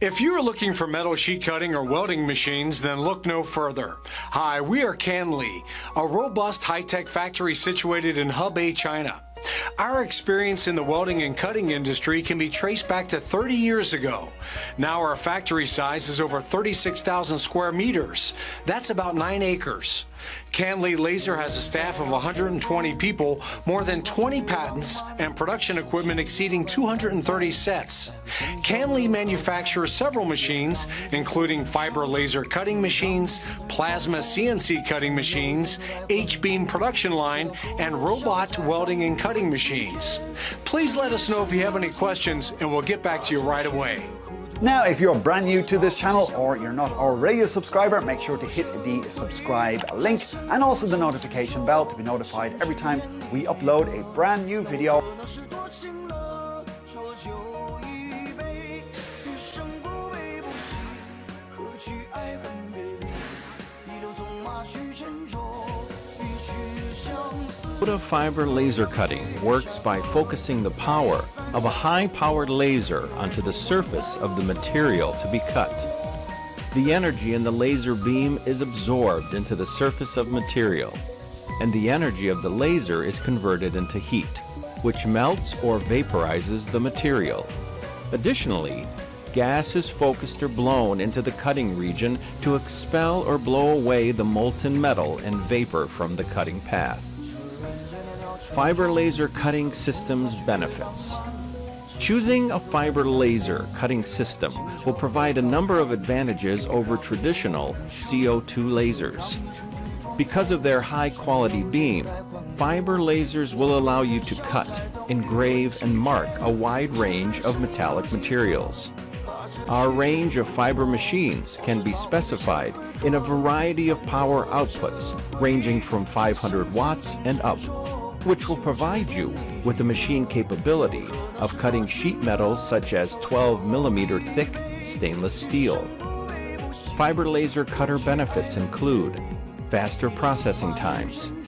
If you are looking for metal sheet cutting or welding machines, then look no further. Hi, we are Canlee, a robust high-tech factory situated in Hubei, China. Our experience in the welding and cutting industry can be traced back to 30 years ago. Now our factory size is over 36,000 square meters. That's about 9 acres. Canlee Laser has a staff of 120 people, more than 20 patents, and production equipment exceeding 230 sets. Canlee manufactures several machines, including fiber laser cutting machines, plasma CNC cutting machines, H-beam production line, and robot welding and cutting machines. Please let us know if you have any questions, and we'll get back to you right away. Now, if you're brand new to this channel or you're not already a subscriber, make sure to hit the subscribe link and also the notification bell to be notified every time we upload a brand new video. Fiber laser cutting works by focusing the power of a high-powered laser onto the surface of the material to be cut. The energy in the laser beam is absorbed into the surface of material, and the energy of the laser is converted into heat, which melts or vaporizes the material. Additionally, gas is focused or blown into the cutting region to expel or blow away the molten metal and vapor from the cutting path. Fiber laser cutting systems benefits. Choosing a fiber laser cutting system will provide a number of advantages over traditional CO2 lasers. Because of their high-quality beam, fiber lasers will allow you to cut, engrave, and mark a wide range of metallic materials. Our range of fiber machines can be specified in a variety of power outputs ranging from 500 watts and up, which will provide you with the machine capability of cutting sheet metals such as 12mm thick stainless steel. Fiber laser cutter benefits include faster processing times,